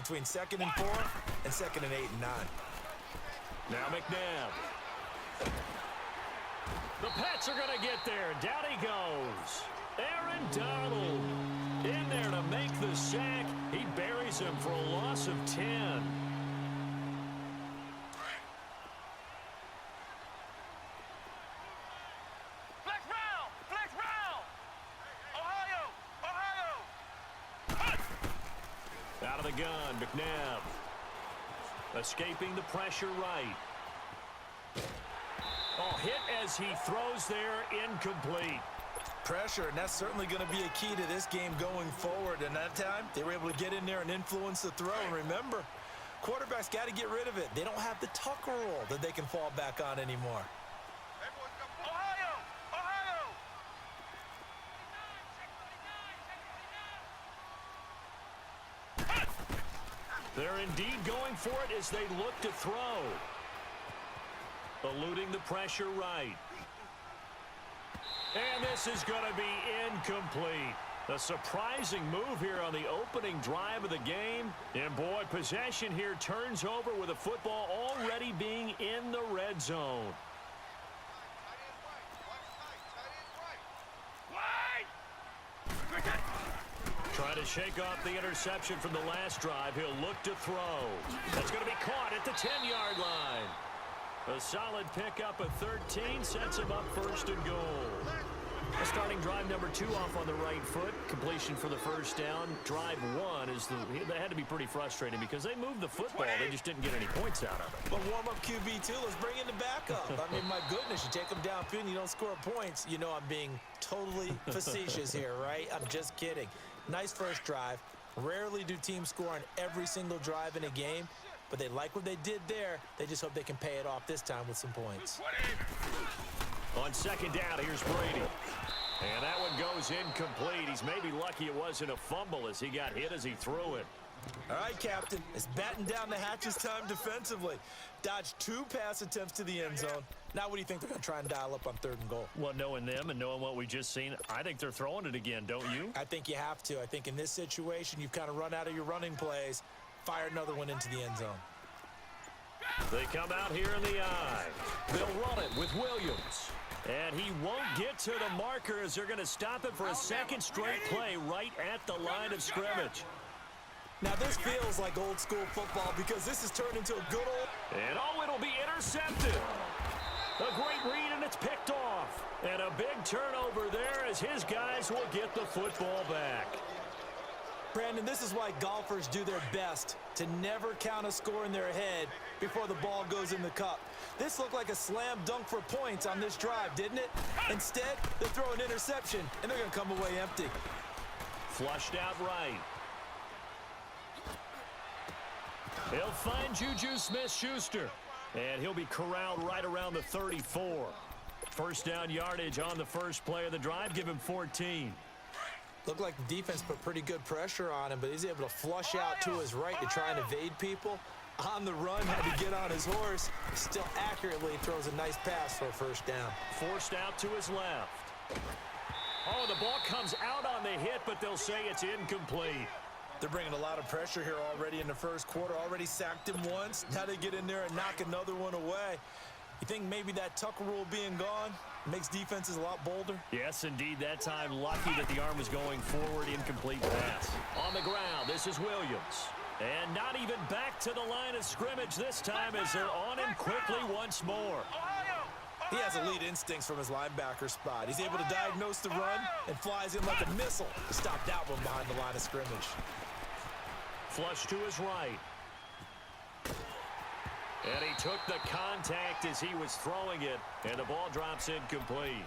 between 2nd and 4 and 2nd and 8 and 9. Now McNabb. The Pats are going to get there. Down he goes. Aaron Donald in there to make the sack. He buries him for a loss of 10. Out of the gun, McNabb. Escaping the pressure right. Oh, hit as he throws there, incomplete. Pressure, and that's certainly going to be a key to this game going forward. And that time, they were able to get in there and influence the throw. And remember, quarterbacks got to get rid of it. They don't have the Tucker rule that they can fall back on anymore. They're indeed going for it as they look to throw. Eluding the pressure right. And this is going to be incomplete. A surprising move here on the opening drive of the game. And boy, possession here turns over with the football already being in the red zone. Trying to shake off the interception from the last drive. He'll look to throw. That's going to be caught at the 10-yard line. A solid pickup of 13 sets him up 1st and goal. Starting drive number 2 off on the right foot. Completion for the first down. Drive 1 is that had to be pretty frustrating because they moved the football. They just didn't get any points out of it. But warm-up QB, too. Let's bring in the backup. I mean, my goodness, you take them downfield and you don't score points. You know I'm being totally facetious here, right? I'm just kidding. Nice first drive. Rarely do teams score on every single drive in a game, but they like what they did there. They just hope they can pay it off this time with some points. On 2nd down, here's Brady. And that one goes incomplete. He's maybe lucky it wasn't a fumble as he got hit as he threw it. All right, Captain. It's batten down the hatches time defensively. Dodged 2 pass attempts to the end zone. Now what do you think they're going to try and dial up on 3rd and goal? Well, knowing them and knowing what we just seen, I think they're throwing it again, don't you? I think you have to. I think in this situation, you've kind of run out of your running plays. Fire another one into the end zone. They come out here in the eye. They'll run it with Williams. And he won't get to the marker as they're going to stop it for a 2nd straight play right at the line of scrimmage. Now this feels like old school football because this has turned into a good old... And oh, it'll be intercepted. A great read and it's picked off. And a big turnover there as his guys will get the football back. Brandon, this is why golfers do their best to never count a score in their head before the ball goes in the cup. This looked like a slam dunk for points on this drive, didn't it? Instead, they throw an interception, and they're going to come away empty. Flushed out right. He'll find Juju Smith-Schuster, and he'll be corralled right around the 34. First down yardage on the first play of the drive. Give him 14. Looked like the defense put pretty good pressure on him, but he's able to flush out to his right to try and evade people. On the run, had to get on his horse. Still accurately throws a nice pass for a first down. Forced out to his left. Oh, the ball comes out on the hit, but they'll say it's incomplete. They're bringing a lot of pressure here already in the first quarter. Already sacked him once. Now they get in there and knock another one away. You think maybe that Tucker rule being gone makes defenses a lot bolder? Yes, indeed. That time, lucky that the arm was going forward. Incomplete pass. On the ground, this is Williams. And not even back to the line of scrimmage this time as they're on him quickly once more. He has elite instincts from his linebacker spot. He's able to diagnose the run and flies in like a missile to stop that one behind the line of scrimmage. Flush to his right. And he took the contact as he was throwing it, and the ball drops incomplete.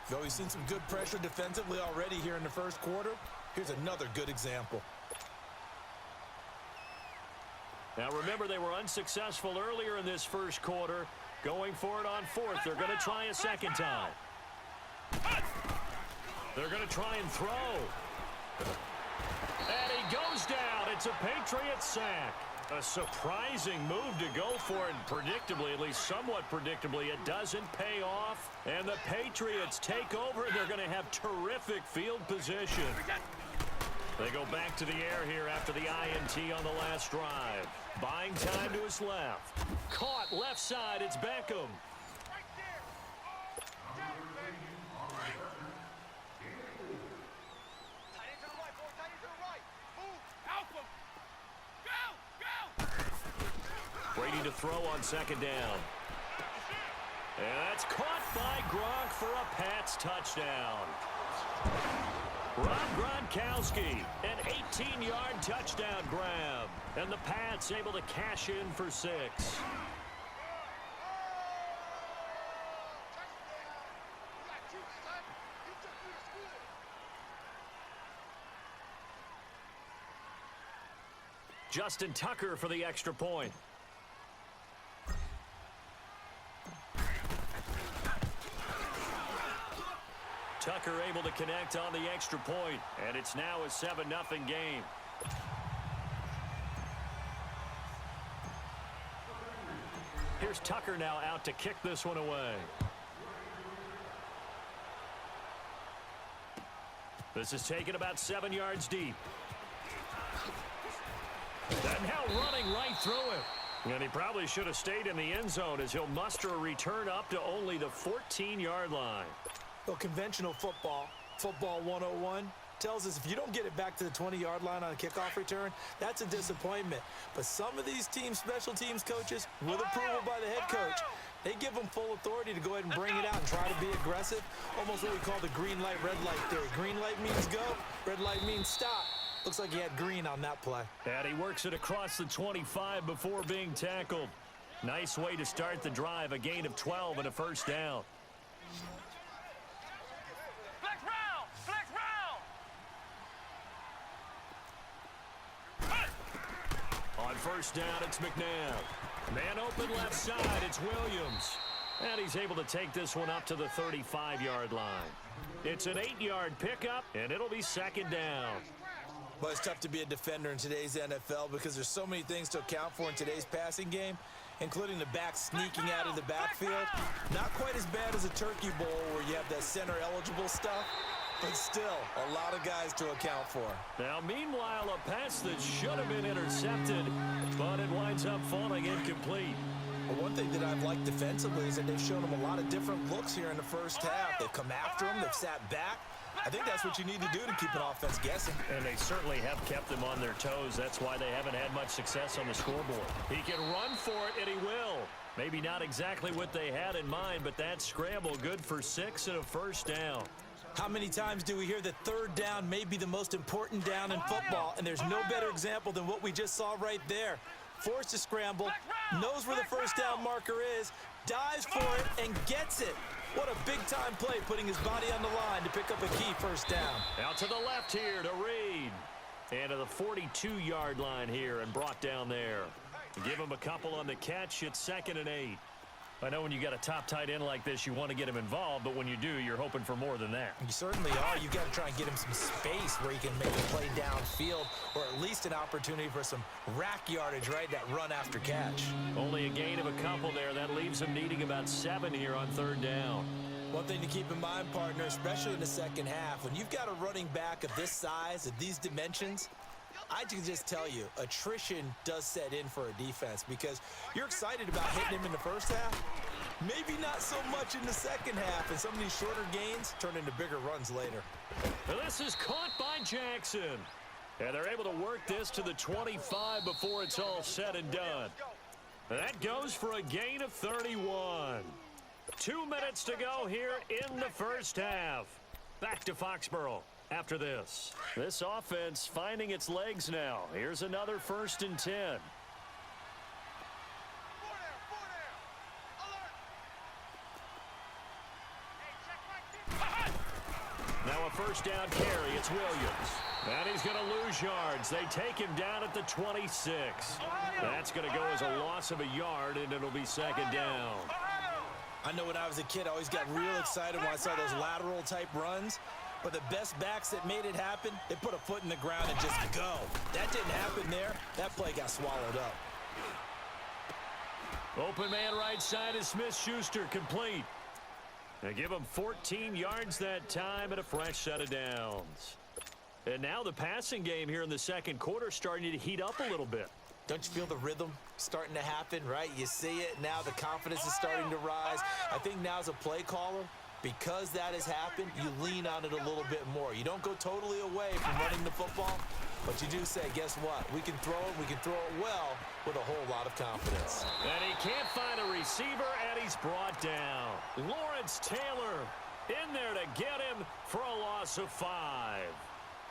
Though he's seen some good pressure defensively already here in the first quarter, here's another good example. Now remember, they were unsuccessful earlier in this first quarter. Going for it on 4th. They're going to try a second time. They're going to try and throw. And he goes down. It's a Patriot sack. A surprising move to go for it, and predictably, at least somewhat predictably, it doesn't pay off. And the Patriots take over. They're going to have terrific field position. They go back to the air here after the INT on the last drive. Buying time to his left. Caught left side. It's Beckham. Brady to throw on second down. And that's caught by Gronk for a Pats touchdown. Rob Gronkowski, an 18-yard touchdown grab. And the Pats able to cash in for 6. Justin Tucker for the extra point. Tucker able to connect on the extra point, and it's now a 7-0 game. Here's Tucker now out to kick this one away. This is taken about 7 yards deep. And now running right through it. And he probably should have stayed in the end zone as he'll muster a return up to only the 14-yard line. Well, conventional football 101, tells us if you don't get it back to the 20-yard line on a kickoff return, that's a disappointment. But some of these teams, special teams coaches, with approval by the head coach, they give them full authority to go ahead and bring it out and try to be aggressive. Almost what we call the green light, red light theory. Green light means go, red light means stop. Looks like he had green on that play. And he works it across the 25 before being tackled. Nice way to start the drive, a gain of 12 and a first down. On first down, it's McNabb. Man open left side, it's Williams. And he's able to take this one up to the 35-yard line. It's an 8-yard pickup, and it'll be second down. Well, it's tough to be a defender in today's NFL because there's so many things to account for in today's passing game, including the back sneaking out of the backfield. Not quite as bad as a turkey bowl where you have that center-eligible stuff, but still a lot of guys to account for. Now, meanwhile, a pass that should have been intercepted, but it winds up falling incomplete. Well, one thing that I've liked defensively is that they've shown him a lot of different looks here in the first half. They've come after him, they've sat back. I think that's what you need to do to keep an offense guessing. And they certainly have kept them on their toes. That's why they haven't had much success on the scoreboard. He can run for it, and he will. Maybe not exactly what they had in mind, but that scramble good for 6 and a first down. How many times do we hear that third down may be the most important down in football, and there's no better example than what we just saw right there. Forced to scramble, knows where the first down marker is, dives for it, and gets it. What a big-time play, putting his body on the line to pick up a key first down. Out to the left here to Reed. And to the 42-yard line here and brought down there. Give him a couple on the catch. It's 2nd and 8. I know when you got a top tight end like this, you want to get him involved, but when you do, you're hoping for more than that. You certainly are. You've got to try and get him some space where he can make a play downfield, or at least an opportunity for some rack yardage, right? That run after catch. Only a gain of a couple there. That leaves him needing about 7 here on third down. One thing to keep in mind, partner, especially in the second half, when you've got a running back of this size, of these dimensions, I can just tell you, attrition does set in for a defense because you're excited about hitting him in the first half. Maybe not so much in the second half, and some of these shorter gains turn into bigger runs later. This is caught by Jackson. And they're able to work this to the 25 before it's all said and done. That goes for a gain of 31. 2 minutes to go here in the first half. Back to Foxborough. After this offense finding its legs now. Here's another 1st and 10. Now a first down carry. It's Williams. And he's going to lose yards. They take him down at the 26. That's going to go as a loss of a yard, and it'll be 2nd down. I know when I was a kid, I always got real excited when I saw those lateral type runs. But the best backs that made it happen, they put a foot in the ground and just go. That didn't happen there. That play got swallowed up. Open man right side is Smith-Schuster, complete. They give him 14 yards that time and a fresh set of downs. And now the passing game here in the second quarter starting to heat up a little bit. Don't you feel the rhythm starting to happen, right? You see it now, the confidence is starting to rise. I think now as a play caller, because that has happened, you lean on it a little bit more. You don't go totally away from running the football, but you do say, guess what? We can throw it well with a whole lot of confidence. And he can't find a receiver, and he's brought down. Lawrence Taylor in there to get him for a loss of 5.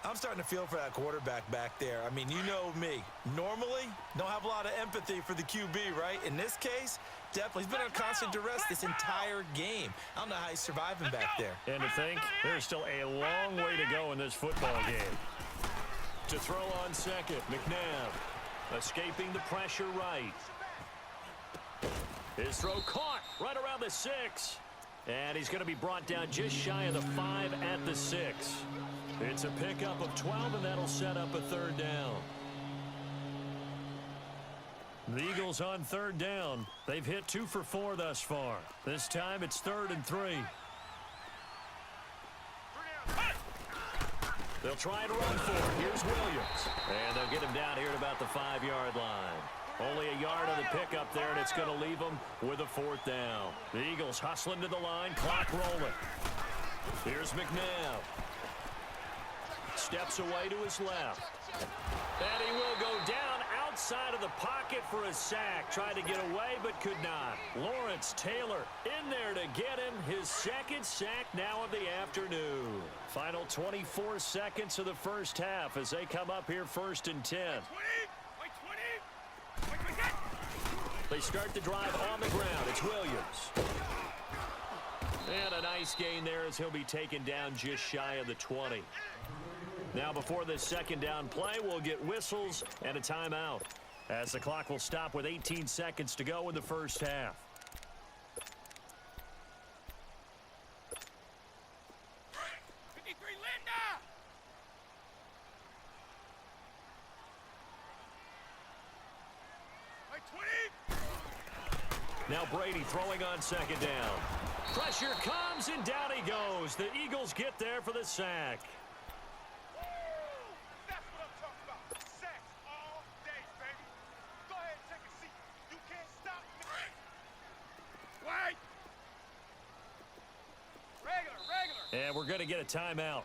I'm starting to feel for that quarterback back there. I mean, you know me. Normally, don't have a lot of empathy for the QB, right? In this case, definitely. He's been on constant duress this entire game. I don't know how he's surviving back there. And to think, there's still a long way to go in this football game. To throw on second, McNabb escaping the pressure right. His throw caught right around the 6. And he's going to be brought down just shy of the 5 at the 6. It's a pickup of 12, and that'll set up a third down. The Eagles on third down. They've hit 2 for 4 thus far. This time it's 3rd and 3. They'll try and run for it. Here's Williams. And they'll get him down here at about the 5-yard line. Only a yard on the pickup there, and it's going to leave them with a 4th down. The Eagles hustling to the line, clock rolling. Here's McNabb. Steps away to his left. And he will go down outside of the pocket for a sack. Tried to get away, but could not. Lawrence Taylor in there to get him his 2nd sack now of the afternoon. Final 24 seconds of the first half as they come up here 1st and 10. They start the drive on the ground. It's Williams. And a nice gain there as he'll be taken down just shy of the 20. Now before this second down play, we'll get whistles and a timeout as the clock will stop with 18 seconds to go in the first half. Now Brady throwing on second down. Pressure comes, and down he goes. The Eagles get there for the sack. That's what I'm talking about. Sacks all day, baby. Go ahead and take a seat. You can't stop me. Wait. Regular. And we're going to get a timeout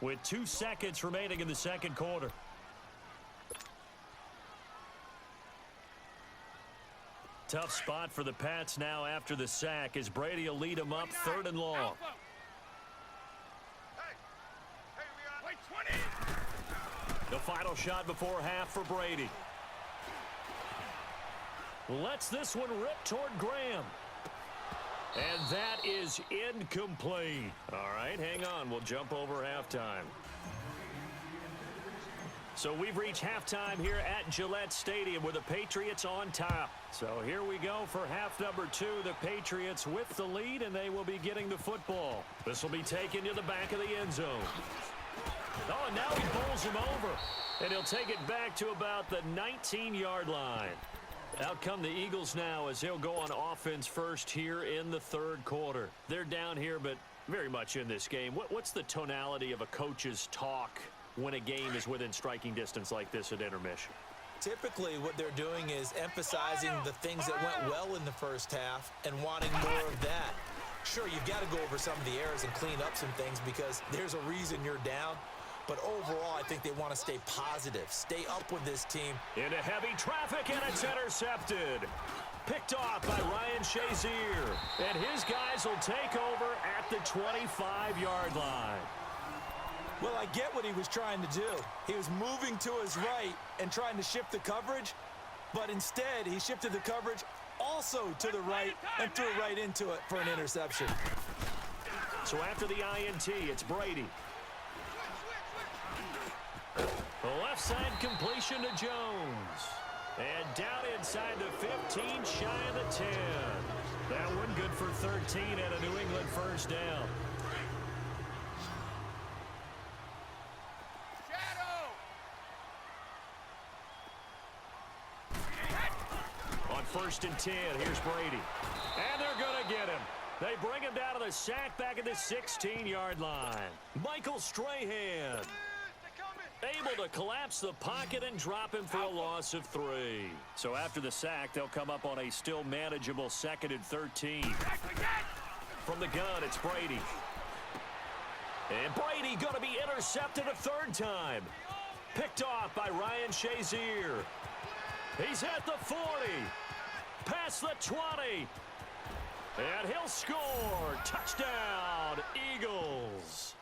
with 2 seconds remaining in the second quarter. Tough spot for the Pats now after the sack as Brady will lead them up 3rd and long. Wait, 20. The final shot before half for Brady. Lets this one rip toward Graham. And that is incomplete. All right, hang on. We'll jump over halftime. So we've reached halftime here at Gillette Stadium with the Patriots on top. So here we go for half number 2. The Patriots with the lead, and they will be getting the football. This will be taken to the back of the end zone. Oh, and now he bowls him over. And he'll take it back to about the 19-yard line. Out come the Eagles now as they'll go on offense first here in the 3rd quarter. They're down here, but very much in this game. What's the tonality of a coach's talk when a game is within striking distance like this at intermission? Typically, what they're doing is emphasizing the things that went well in the first half and wanting more of that. Sure, you've got to go over some of the errors and clean up some things because there's a reason you're down. But overall, I think they want to stay positive, stay up with this team. Into heavy traffic, and it's intercepted. Picked off by Ryan Shazier. And his guys will take over at the 25-yard line. Well, I get what he was trying to do. He was moving to his right and trying to shift the coverage, but instead he shifted the coverage also to the right and threw right into it for an interception. So after the INT, it's Brady. The left side completion to Jones. And down inside the 15, shy of the 10. That one good for 13 and a New England first down. On 1st and 10, here's Brady. And they're going to get him. They bring him down to the sack back at the 16-yard line. Michael Strahan. Able to collapse the pocket and drop him for a loss of 3. So after the sack, they'll come up on a still manageable 2nd and 13. From the gun, it's Brady. And Brady going to be intercepted a 3rd time. Picked off by Ryan Shazier. He's at the 40. Past the 20. And he'll score. Touchdown, Eagles.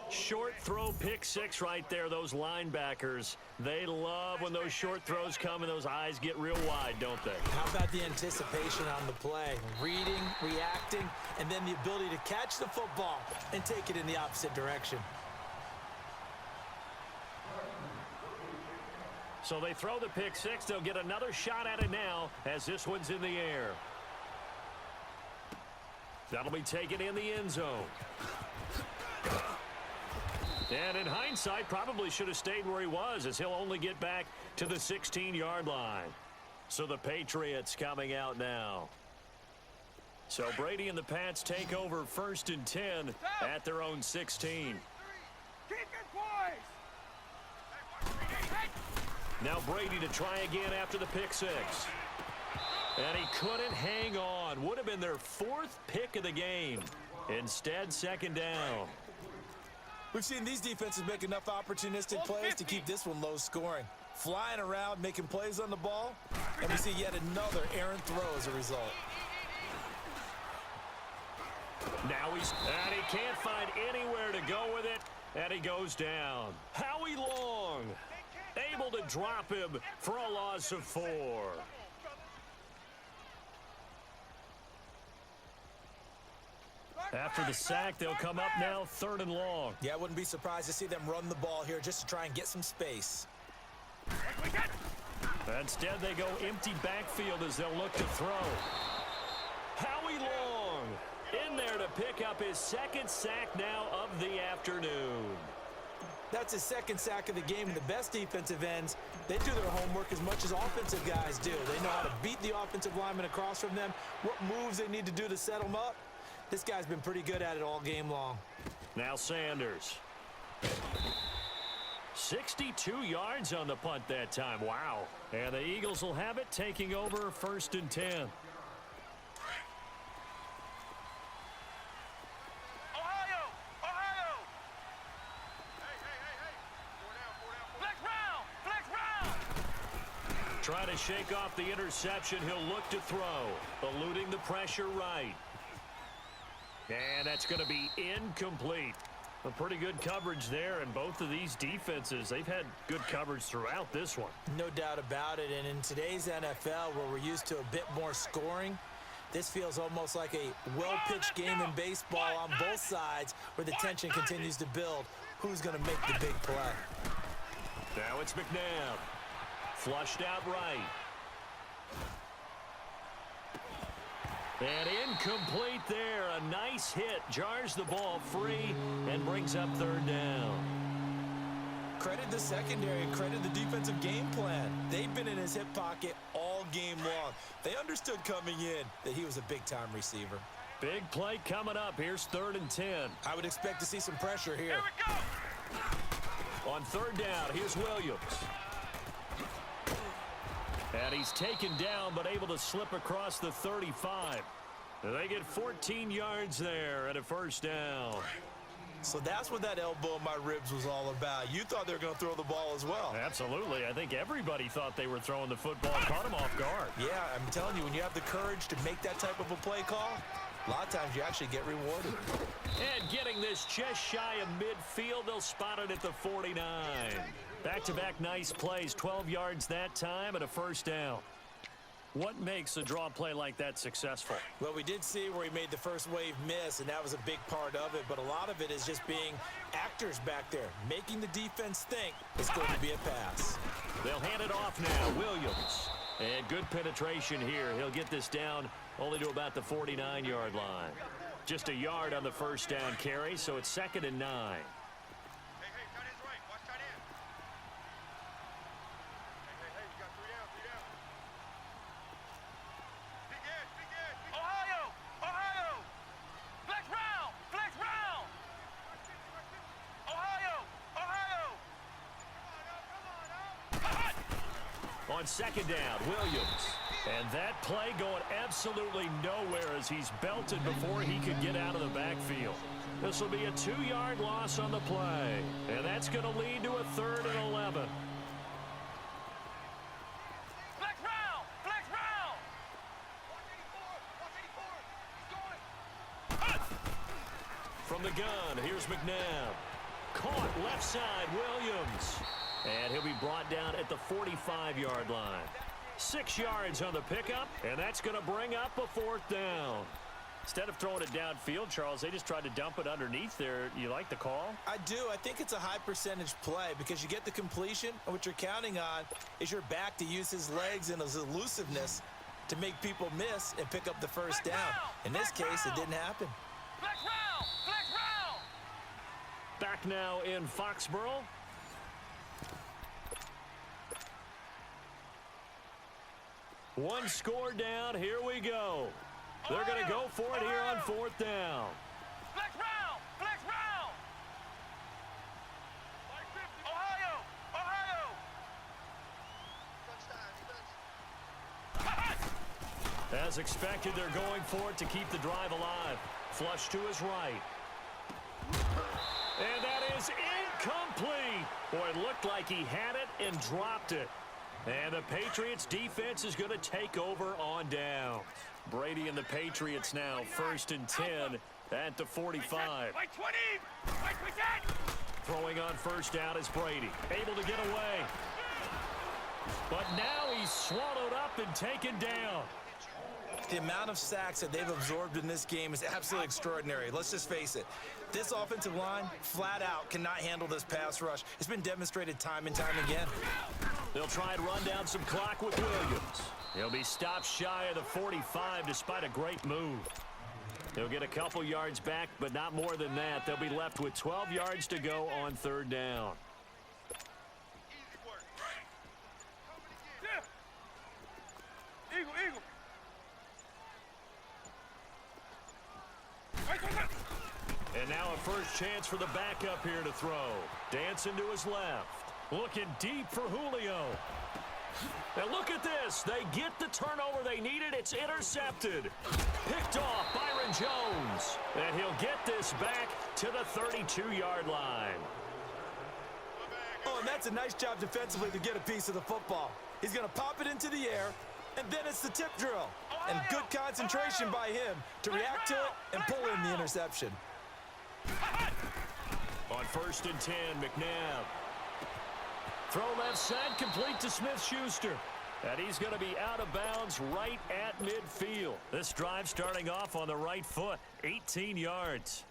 Short throw pick 6 right there, those linebackers. They love when those short throws come and those eyes get real wide, don't they? How about the anticipation on the play? Reading, reacting, and then the ability to catch the football and take it in the opposite direction. So they throw the pick 6. They'll get another shot at it now as this one's in the air. That'll be taken in the end zone. And in hindsight, probably should have stayed where he was, as he'll only get back to the 16-yard line. So the Patriots coming out now. So Brady and the Pats take over 1st and 10 at their own 16. Kick it, boys! Now Brady to try again after the pick 6. And he couldn't hang on. Would have been their 4th pick of the game. Instead, 2nd down. We've seen these defenses make enough opportunistic plays to keep this one low scoring. Flying around, making plays on the ball, and we see yet another errant throw as a result. Now and he can't find anywhere to go with it, and he goes down. Howie Long able to drop him for a loss of 4. After the sack, they'll come up now 3rd and long. Yeah, I wouldn't be surprised to see them run the ball here just to try and get some space. Instead, they go empty backfield as they'll look to throw. Howie Long in there to pick up his 2nd sack now of the afternoon. That's his 2nd sack of the game, and the best defensive ends, they do their homework as much as offensive guys do. They know how to beat the offensive lineman across from them, what moves they need to do to set them up. This guy's been pretty good at it all game long. Now Sanders. 62 yards on the punt that time. Wow. And the Eagles will have it, taking over 1st and 10. Ohio! Ohio! Hey. 4 down. Flex round! Trying to shake off the interception. He'll look to throw. Eluding the pressure right. And that's going to be incomplete. A pretty good coverage there, and both of these defenses, they've had good coverage throughout this one. No doubt about it, and in today's NFL, where we're used to a bit more scoring, this feels almost like a well-pitched game in baseball on both sides, where the tension continues to build. Who's going to make the big play? Now it's McNabb. Flushed out right. And incomplete there. A nice hit. Jars the ball free and brings up 3rd down. Credit the secondary, credit the defensive game plan. They've been in his hip pocket all game long. They understood coming in that he was a big-time receiver. Big play coming up. Here's 3rd and 10. I would expect to see some pressure here. Here we go! On 3rd down, here's Williams. And he's taken down, but able to slip across the 35. They get 14 yards there at a 1st down. So that's what that elbow in my ribs was all about. You thought they were going to throw the ball as well. Absolutely. I think everybody thought they were throwing the football. Caught him off guard. Yeah, I'm telling you, when you have the courage to make that type of a play call, a lot of times you actually get rewarded. And getting this just shy of midfield, they'll spot it at the 49. Back-to-back nice plays, 12 yards that time and a 1st down. What makes a draw play like that successful? Well, we did see where he made the first wave miss, and that was a big part of it, but a lot of it is just being actors back there, making the defense think it's going to be a pass. They'll hand it off now, Williams. And good penetration here. He'll get this down only to about the 49-yard line. Just a yard on the 1st down carry, so it's 2nd and 9. Hey, tight end's right. Watch tight end. Hey, you got 3 down. Big edge. Ohio! Flex round! Ohio! On second down, Williams. And that play going absolutely nowhere as he's belted before he could get out of the backfield. This will be a 2-yard loss on the play. And that's going to lead to a 3rd and 11. Flex round! Flex round! 184! 184! He's going! From the gun, here's McNabb. Caught left side, Williams. And he'll be brought down at the 45-yard line. 6 yards on the pickup, and that's going to bring up a 4th down. Instead of throwing it downfield, Charles, they just tried to dump it underneath there. You like the call? I do. I think it's a high-percentage play because you get the completion, and what you're counting on is your back to use his legs and his elusiveness to make people miss and pick up the first down. In this case, it didn't happen. Flex round! Flex round! Back now in Foxborough. One score down. Here we go. They're going to go for it here on 4th down. Flex round! Flex round! Ohio! Ohio! As expected, they're going for it to keep the drive alive. Flush to his right. And that is incomplete. Boy, it looked like he had it and dropped it. And the Patriots defense is going to take over on down. Brady and the Patriots now 1st and 10 at the 45. Wait 20! Wait 10! Throwing on 1st down is Brady. Able to get away. But now he's swallowed up and taken down. The amount of sacks that they've absorbed in this game is absolutely extraordinary. Let's just face it. This offensive line, flat out, cannot handle this pass rush. It's been demonstrated time and time again. They'll try and run down some clock with Williams. He'll be stopped shy of the 45 despite a great move. He'll get a couple yards back, but not more than that. They'll be left with 12 yards to go on 3rd down. Easy work. Yeah. Eagle, eagle. And now a first chance for the backup here to throw. Dancing to his left. Looking deep for Julio. And look at this. They get the turnover they needed. It's intercepted. Picked off Byron Jones. And he'll get this back to the 32-yard line. Oh, and that's a nice job defensively to get a piece of the football. He's going to pop it into the air, and then it's the tip drill. And good concentration by him to react to it and pull in the interception. On 1st and 10, McNabb. Throw left side, complete to Smith-Schuster. And he's going to be out of bounds right at midfield. This drive starting off on the right foot, 18 yards.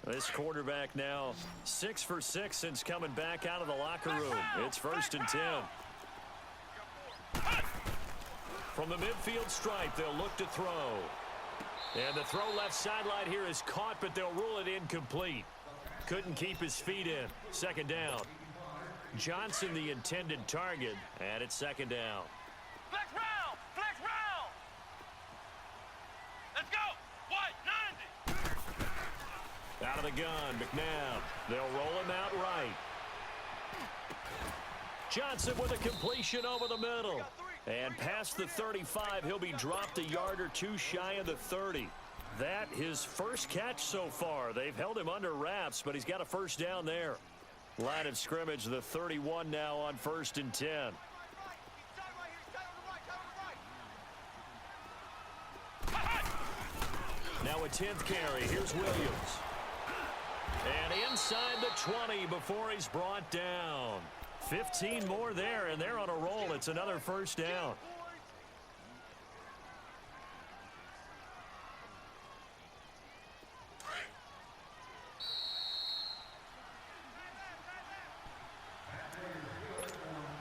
This quarterback now 6 for 6 since coming back out of the locker room. It's 1st and 10. From the midfield stripe, they'll look to throw. And the throw left sideline here is caught, but they'll rule it incomplete. Couldn't keep his feet in. 2nd down. Johnson the intended target, and it's 2nd down. Flex round! Flex round! Let's go! What? 90! Out of the gun, McNabb. They'll roll him out right. Johnson with a completion over the middle. And past the 35, he'll be dropped a yard or two shy of the 30. That his first catch so far. They've held him under wraps, but he's got a 1st down there. Line of scrimmage, the 31 now on 1st and 10. Now a 10th carry. Here's Williams. And inside the 20 before he's brought down. 15 more there, and they're on a roll. It's another 1st down.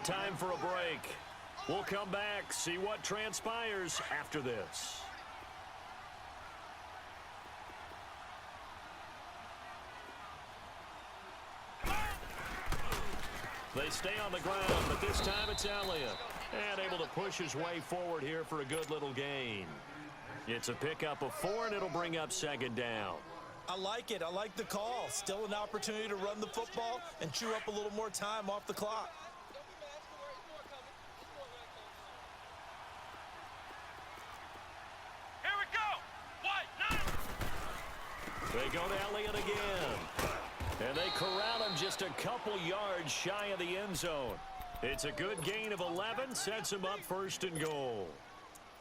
Time for a break. We'll come back, see what transpires after this. They stay on the ground, but this time it's Elliott. And able to push his way forward here for a good little gain. It's a pickup of 4, and it'll bring up 2nd down. I like it. I like the call. Still an opportunity to run the football and chew up a little more time off the clock. They go to Elliott again. And they corral him just a couple yards shy of the end zone. It's a good gain of 11, sets him up 1st and goal.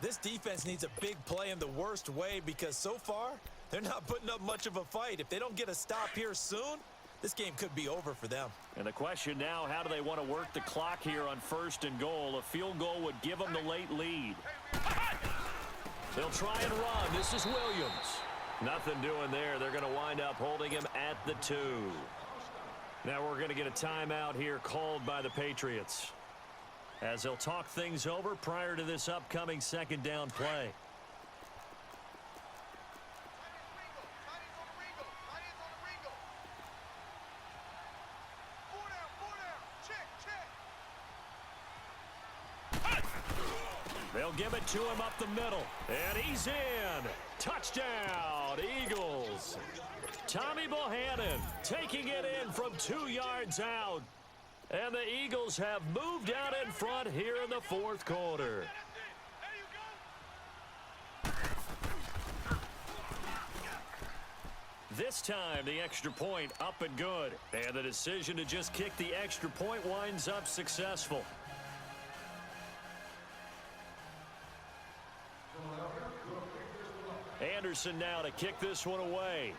This defense needs a big play in the worst way because so far, they're not putting up much of a fight. If they don't get a stop here soon, this game could be over for them. And the question now, how do they want to work the clock here on 1st and goal? A field goal would give them the late lead. They'll try and run. This is Williams. Nothing doing there. They're going to wind up holding him at the 2. Now we're going to get a timeout here called by the Patriots, as they'll talk things over prior to this upcoming 2nd down play. They'll give it to him up the middle, and he's in. Touchdown, Eagles. Tommy Bohannon taking it in from 2 yards out. And the Eagles have moved out in front here in the 4th quarter. This time, the extra point up and good. And the decision to just kick the extra point winds up successful. Anderson now to kick this one away.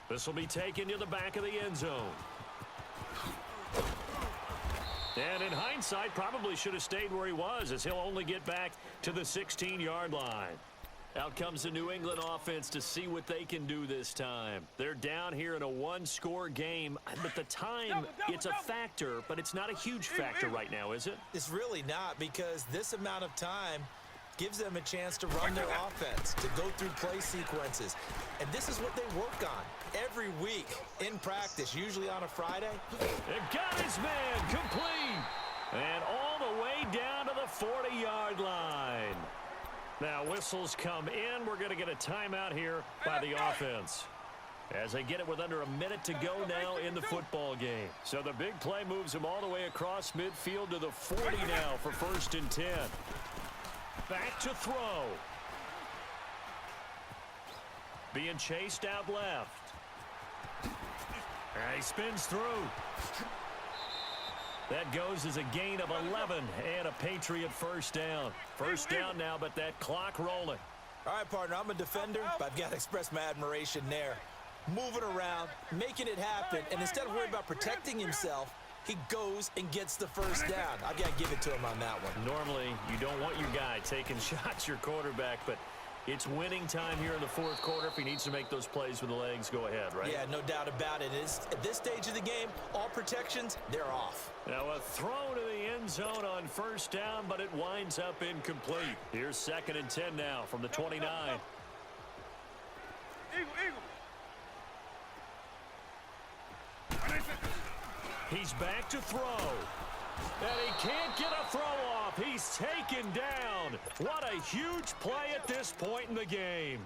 This will be taken to the back of the end zone. And in hindsight, probably should have stayed where he was, as he'll only get back to the 16-yard line. Out comes the New England offense to see what they can do this time. They're down here in a 1-score game, but the time, it's a factor, but it's not a huge factor right now, is it? It's really not, because this amount of time gives them a chance to run their offense, to go through play sequences. And this is what they work on every week in practice, usually on a Friday. It got his man complete. And all the way down to the 40-yard line. Now whistles come in. We're going to get a timeout here by the offense, as they get it with under a minute to go now in the football game. So the big play moves them all the way across midfield to the 40 now for 1st and 10. Back to throw. Being chased out left. And he spins through. That goes as a gain of 11 and a Patriot 1st down. 1st down now, but that clock rolling. All right, partner, I'm a defender, but I've got to express my admiration there. Moving around, making it happen, and instead of worrying about protecting himself, he goes and gets the 1st down. I've got to give it to him on that one. Normally, you don't want your guy taking shots, your quarterback, but it's winning time here in the 4th quarter. If he needs to make those plays with the legs, go ahead, right? Yeah, no doubt about it. At this stage of the game, all protections, they're off. Now a throw to the end zone on 1st down, but it winds up incomplete. Here's 2nd and 10 now from the 29. He's back to throw. And he can't get a throw off. He's taken down. What a huge play at this point in the game.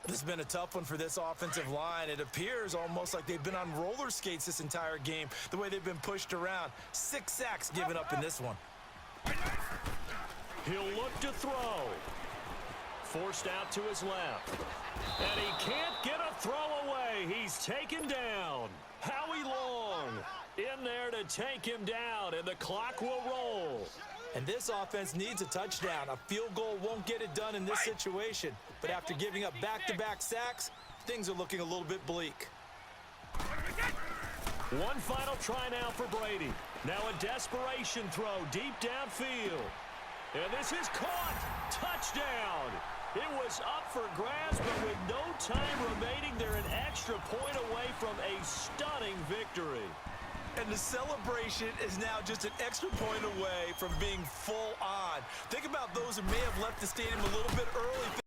This has been a tough one for this offensive line. It appears almost like they've been on roller skates this entire game, the way they've been pushed around. 6 sacks given up in this one. He'll look to throw. Forced out to his left. And he can't get a throw away. He's taken down. Howie Long in there to take him down, and the clock will roll. And this offense needs a touchdown. A field goal won't get it done in this situation. But after giving up back-to-back sacks, things are looking a little bit bleak. One final try now for Brady. Now a desperation throw deep downfield. And this is caught. Touchdown. It was up for grabs, but with no time remaining, they're an extra point away from a stunning victory. And the celebration is now just an extra point away from being full on. Think about those who may have left the stadium a little bit early